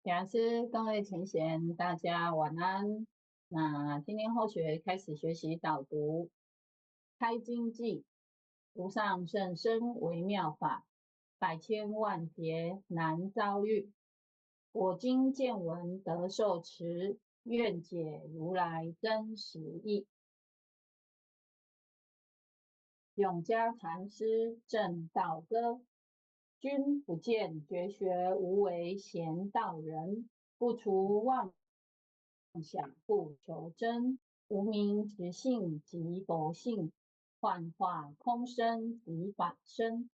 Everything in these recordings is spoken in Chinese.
讲师，各位请贤，大家晚安。那今天后学开始学习导读《开经记》，无上甚深微妙法，百千万劫难遭遇。我今见闻得受持，愿解如来真实义。永嘉禅师正道歌：君不见绝学无为贤道人，不除妄想不求真，无明执性即佛性，幻化空身即法身。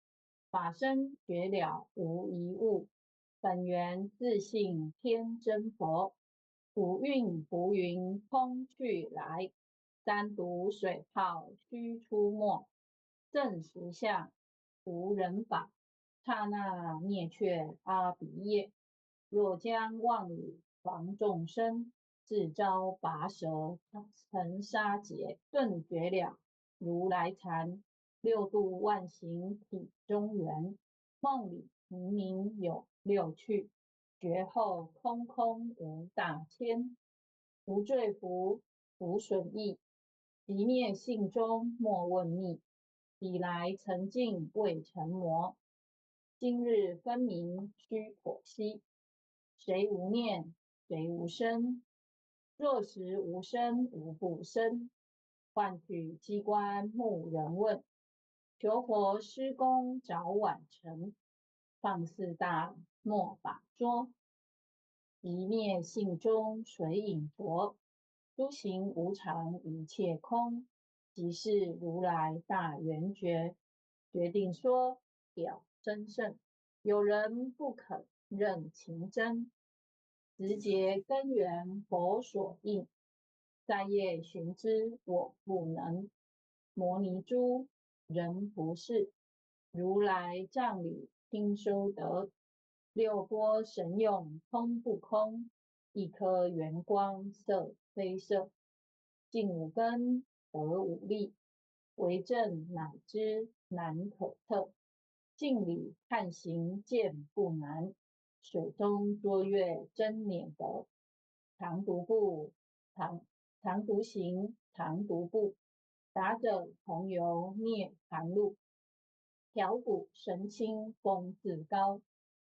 法身觉了无一物，本源自性天真佛。五蕴浮云空去来，三毒水泡须出没。正实相无人法，刹那灭却阿鼻业。若将妄语防众生，自招拔舌成杀劫。顿觉了如来禅，六度万行体中圆。梦里明明有六趣，觉后空空无大千。无罪福，无损益，即灭性中莫问觅。彼来曾尽未成魔，今日分明须剖析。谁无念，谁无生？若实无生，无不生。换取机关木人问，求佛施功早晚成。放肆大，莫法说。一灭性中水影浊，诸行无常一切空，即是如来大圆觉。决定说表真圣，有人不肯认情真，直截根源佛所应，在业寻知我不能。摩尼珠人不是，如来藏里听收得。六波神用空不空，一颗圆光色非色。尽五根得五力，为证乃知难可测。镜里看行见不难，水中捉月真免得。常独步，常独行，常独步。达者同游涅盘路，调骨神清风自高。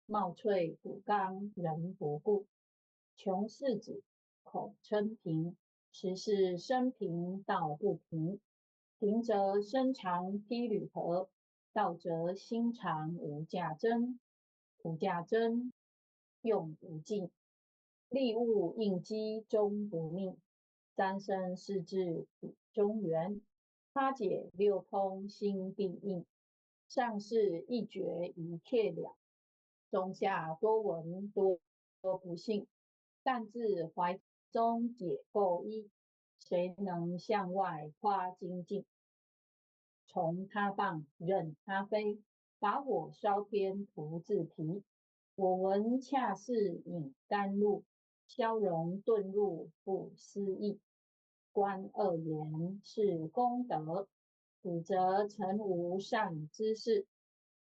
貌翠骨刚人不顾，穷世子口称平。实是生平道不平，平则身长披履合，道则心长无价珍。无价珍，用无尽，利物应机终不命。三生四智体中圆，八解六通心必应。上士一觉一切了，中下多闻多不信。但自怀中解构一，谁能向外夸精进？从他棒任他飞，把火烧天徒自提。我闻恰似饮甘露，消融遁入不思议。观恶言是功德，补则成无善之事。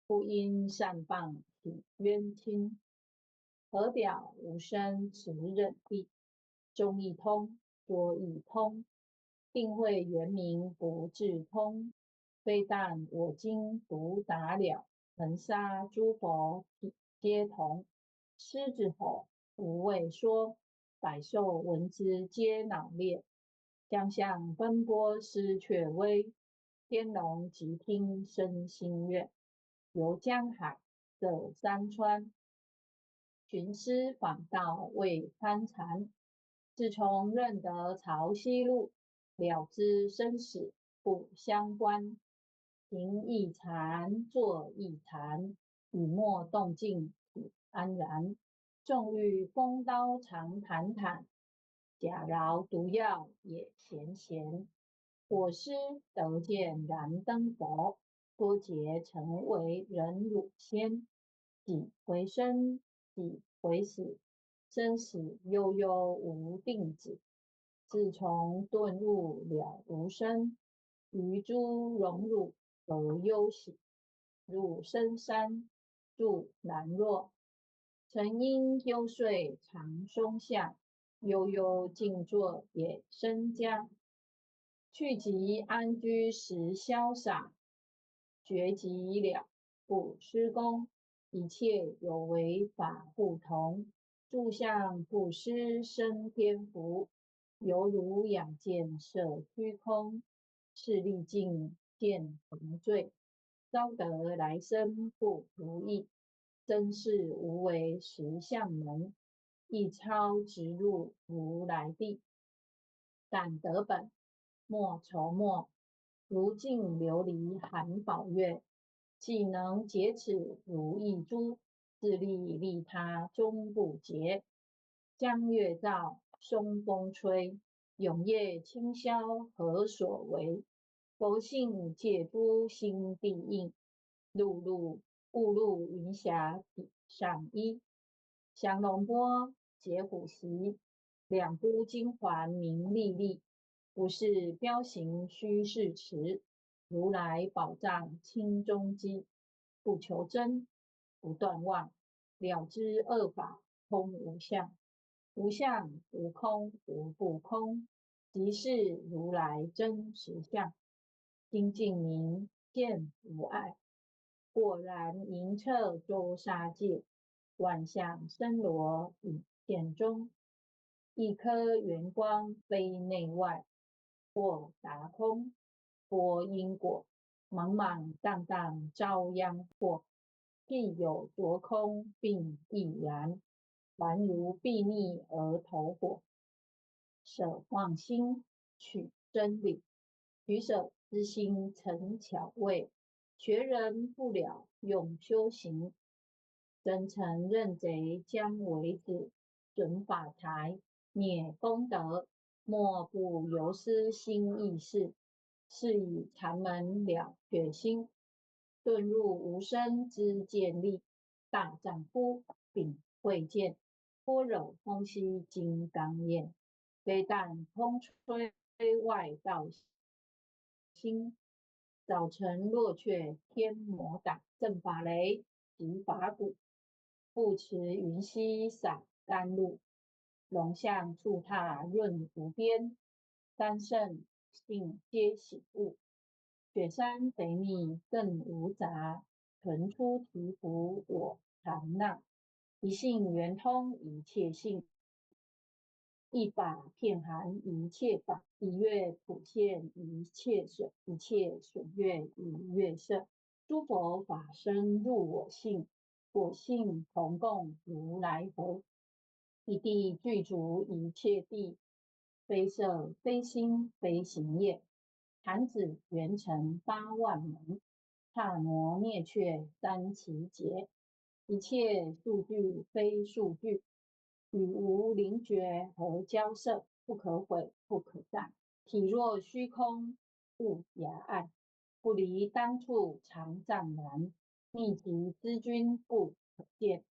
不因善谤起冤亲，何表无生持忍力。中一通，多一通，定慧圆明不自通。非但我今独达了，能杀诸佛体皆同。狮子吼，无畏说，百兽闻之皆恼裂。将相奔波失却威，天龙即听生心愿。游江海，涉山川，寻师访道未参禅。自从认得潮汐路，了知生死不相关。行一禅，坐一禅，雨墨动静体安然。纵欲风刀常坦坦，假饶毒药也咸咸。我师得见燃灯佛，多劫成为人乳仙。几回生，几回死，生死悠悠无定止。自从顿悟了无生，于诸荣辱得忧喜。入深山，住难若，曾因忧岁常松下，悠悠静坐也生家。去即安居时潇洒，绝即了不施功。一切有为法不同，住相不施生天福。犹如养剑射虚空，是历尽见同罪。遭得来生不如意，真是无为实相门。一超直入如来地，但得本莫愁末。如镜琉璃含宝月，岂能洁此如意珠？自利利他终不竭。江月照，松风吹，永夜清宵何所为？佛性借诸心地应，雾露云霞体上衣。降龙波，解虎袭，两孤金环明历历。不是彪形虚是持，如来宝藏清中基。不求真，不断妄，了知恶法空无相。无相无空无不空，即是如来真实相。心净明，见无碍，果然明彻周沙界。万象森罗隐现中，一颗圆光非内外。或达空，波因果，茫茫荡荡遭殃祸。必有着空，并亦然，凡如睥睨而投火。舍妄心，取真理。取舍之心成巧味，学人不了用修行。真诚认贼将为子，准法财灭功德。莫不由思心意事，是以禅门了决心。遁入无生之见力，大丈夫秉慧见，般若空悉金刚验。非但空吹外道心，早晨落却天魔党。正法雷，即法鼓，不持云溪洒甘露。龙象触踏润无边，三圣性皆醒悟。雪山肥密更无杂，豚出啼服我常纳。一性圆通一切性，一法遍含一切法。一月普现一切水，一切水月一月色。诸佛法身入我性，我性同共如来佛。一地具足一切地，非色非心非行业。弹指圆成八万门，刹那灭却三奇劫。一切数据非数据，与无灵觉而交涉。不可毁，不可占。体若虚空，物雅暗，不离当处常湛然。秘籍之君不可见，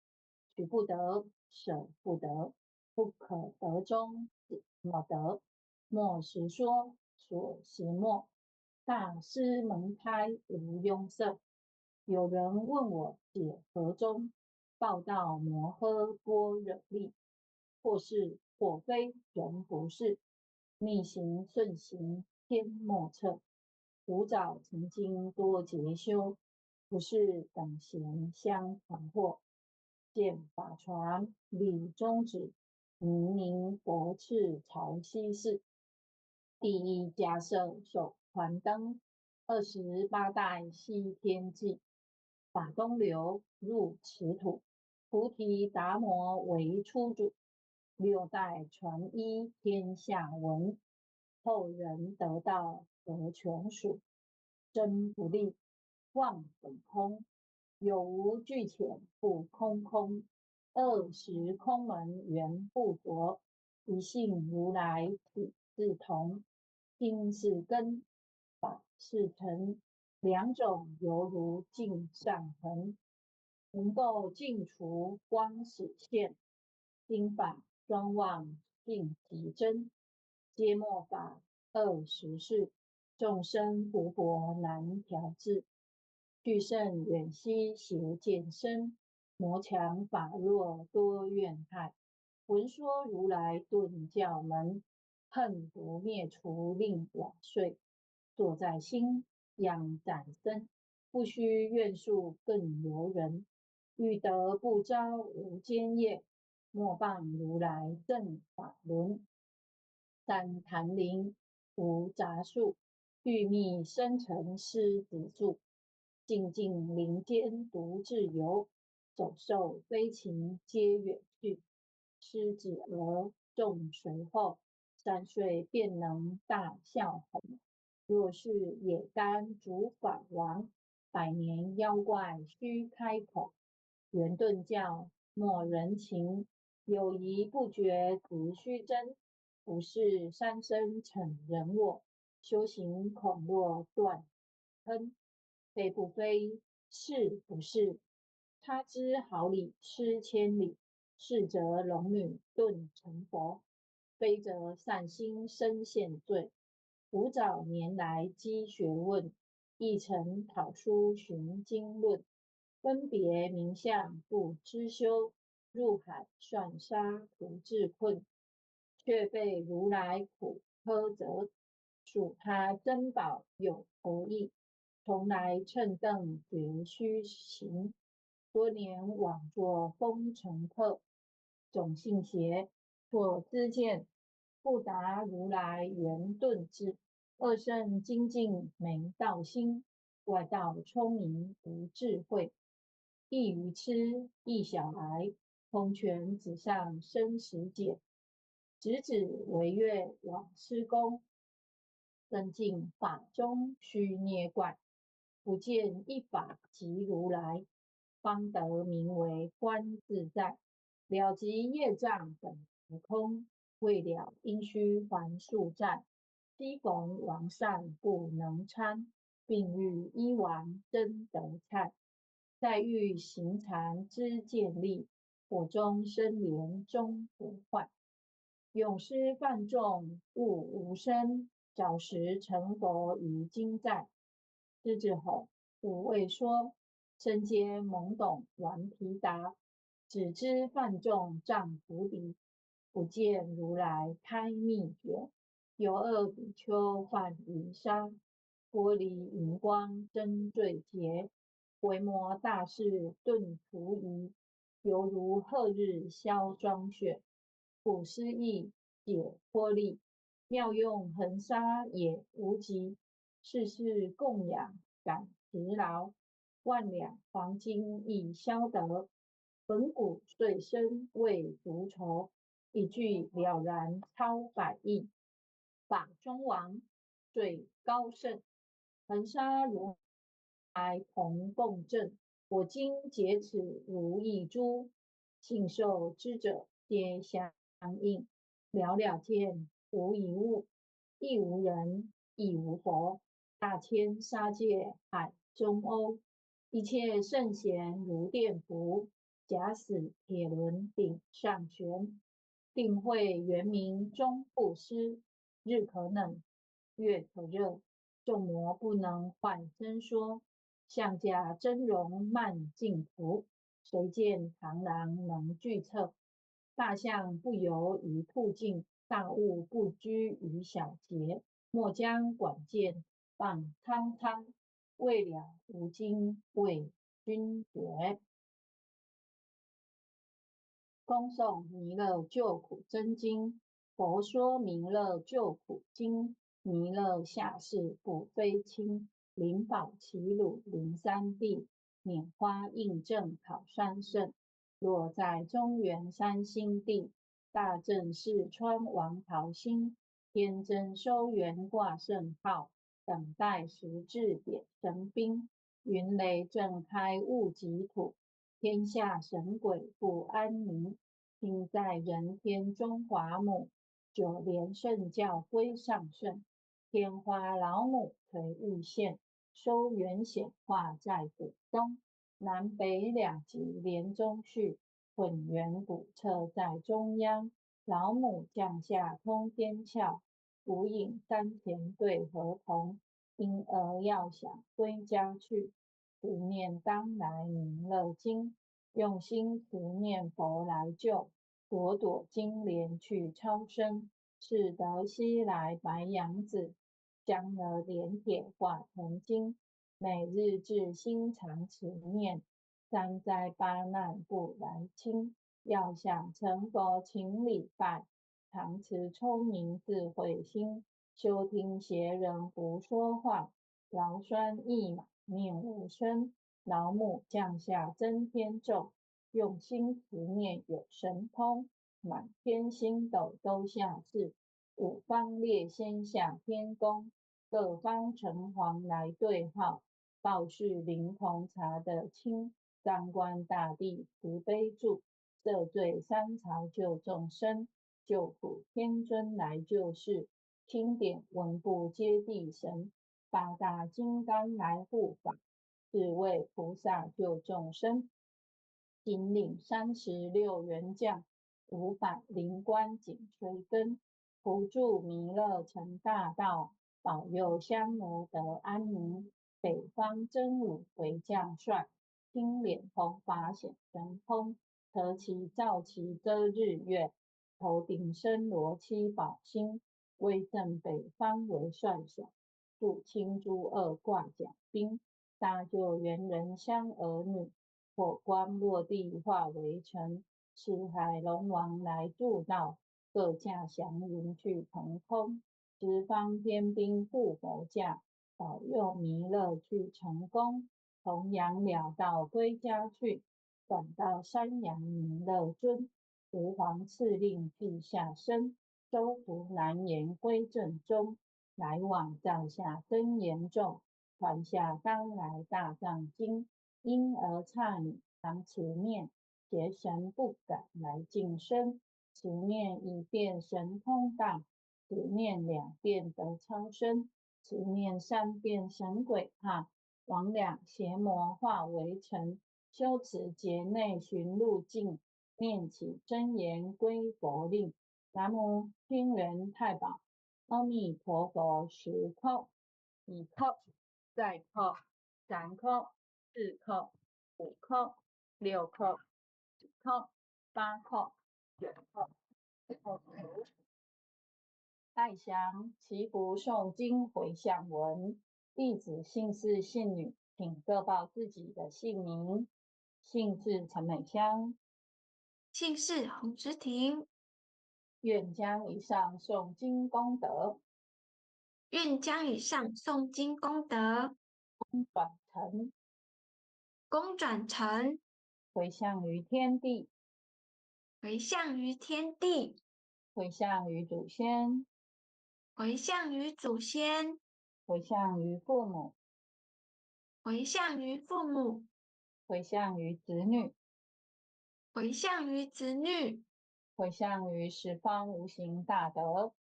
取不得，舍不得。不可得中，只莫得。莫实说，所实莫。大师门开无庸色。有人问我解何中，报道摩诃般若力。或是或非，人不是。逆行顺行，天莫测。古早曾经多劫修，不是等闲相传惑。见法传，立宗旨，明明佛赐潮汐寺。第一迦摄手传灯，28代西天记。法东流入池土，菩提达摩为初主。6代传一天下闻，后人得道得穷属。真不立，妄本空，有无俱浅不空空。20空门原不着，一性如来体自同。心是根，法是尘，两种犹如镜上痕。能够净除光始现，心法专望性即真。皆末法20事，众生福薄难调制。去甚远兮邪见深，魔强法弱多怨害。闻说如来顿教门，恨不灭除令瓦碎。坐在心，养展身，不须怨诉更由人。欲得不招无间业，莫谤如来正法轮。三潭林无杂树，玉密生成狮子树。静静林间独自游，走兽飞禽皆远去。狮子儿众随后，3岁便能大笑吼。若是野干竹法王，100年妖怪须开口。圆顿教莫人情，有疑不决直须真。不是三生逞人我，修行恐落断坑。非不非，是不是？他知毫厘失千里，是则龙女顿成佛，非则善心生现罪。吾早年来积学问，亦曾讨书寻经论。分别名相不知修，入海算沙徒自困。却被如来苦苛责，属他珍宝有何益？从来乘凳绝须行，多年枉作风尘客。总信邪，错知见，不达如来圆顿智。恶圣精进没道心，外道聪明无智慧。亦愚痴，亦小孩，空拳纸上生死劫。直指惟越往施功，增进法中须捏怪。不见一法即如来，方得名为观自在。了即业障本无空，未了应须还数债。昔逢王善不能参，并欲依王争得菜。再欲行禅知见力，火中生莲终不坏。咏诗泛众悟无声，早时成佛于今在。狮子吼，吾未说，身皆懵懂顽皮达。只知泛众障伏敌，不见如来开秘诀。有恶比丘幻云沙，玻璃荧光真罪劫。维摩大士顿除疑，犹如赫日消妆雪。古诗意解脱力，妙用恒沙也无极。世事供养感疲劳，万两黄金已消得。本古遂生未足愁，一句了然超百亿。法中王最高圣，恒沙如来同共振。我今解此如意珠，信受之者皆相应。了了见，无一物，亦无人，亦无佛。大千沙界海中欧，一切圣贤如电伏。假使铁轮顶上悬，定会圆明终不失。日可冷，月可热，众魔不能坏真说。象假真容慢镜图，谁见螳螂能拒策？大象不游于兔径，大物不居于小节。莫将管见放汤汤，未了无经为君绝。恭诵弥勒救苦真经。佛说弥勒救苦经，弥勒下世不非轻。灵宝齐鲁灵山地，拈花印证考三圣。若在中原三星地，大正四川王桃心。天真收元挂圣号，等待时至点神兵。云雷震开物极土，天下神鬼不安宁。今在人天中华母，九莲圣教归上圣。天花老母垂玉线，收元显化在谷中。南北两极连中续，混元古册在中央。老母降下通天窍，无影山田对合同。婴儿要想归家去，不念当来弥勒经。用心持念佛来救，朵朵金莲去超生。是得西来白羊子，将了连铁化成金。每日至心常持念，三灾八难不来侵。要想成佛请礼拜，常持聪明智慧心。休听邪人胡说话，劳酸一马念无声。老母降下真天咒，用心持念有神通。满天星斗都下世，五方列仙下天宫。各方城隍来对号，报事灵童查得清。三官大帝慈悲助，赦罪三朝救众生。救苦天尊来救世，钦点文部接地神。八大金刚来护法，是为菩萨救众生。引领36员将，500灵官紧随跟。扶助弥勒成大道，保佑香罗得安宁。北方真武为将帅，青脸红发显神通。得其照其遮日月，头顶身罗七宝星。威震北方为帅首，驻青诸二挂甲兵。搭救猿人香儿女，火光落地化为尘。赤海龙王来助道，各驾祥云去腾空。十方天兵护佛驾，保佑弥勒去成功。弘扬了道归家去，转到山阳弥勒尊。吾皇敕令地下生，收服难言归正中。来往帐下真言咒，传下当来大藏经。婴儿刹女常持念，邪神不敢来近身。持念1遍神通大，持念2遍得超生。持念3遍神鬼怕，魍魉邪魔化为尘。修持劫内寻路径，念起真言归佛令。南无天元太保阿弥陀佛，10叩，1叩，再叩，3叩，4叩，5叩，6叩，7叩，8叩，9叩，10叩。代详祈福诵经回向文。弟子姓氏姓女，请各报自己的姓名。姓氏陈美香，姓氏洪之庭，愿将以上诵经功德愿将以上诵经功德转成公转成，回向于天地，回向于天地，回向于祖先，回向于祖先，回向于父母，回向于父母，回向于子女，回向于子女，回向于十方无形大德。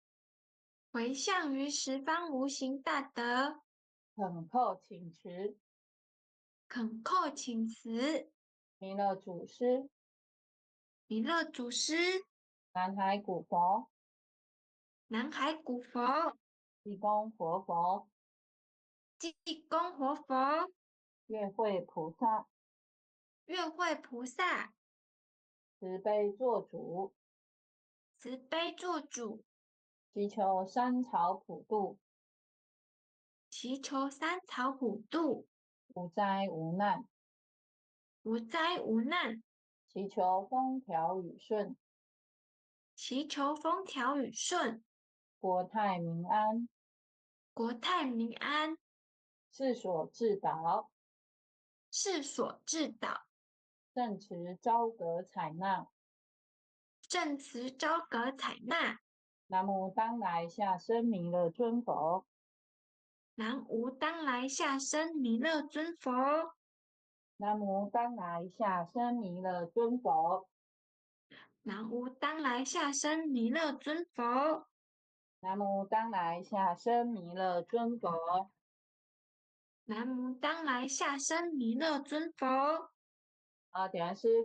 回向于十方无形大德。恳叩请辞，恳叩请辞，弥勒祖师，弥勒祖师，南海古佛，南海古佛，济公活佛，济公活佛，月慧菩萨，月慧菩萨，慈悲做主，慈悲做主，祈求三朝普渡，祈求三朝普渡，无灾无难，无灾无难，祈求风调雨顺，祈求风调雨顺，国泰民安，国泰民安，世所至导，世所至导，正持昭格采纳。正慈昭格采纳。南无当来下生弥勒尊佛，南无当来下生弥勒尊佛，南无当来下生弥勒尊佛，南无当来下生弥勒尊佛，南无当来下生弥勒尊佛。南无当来下生弥勒尊佛。好，点完诗。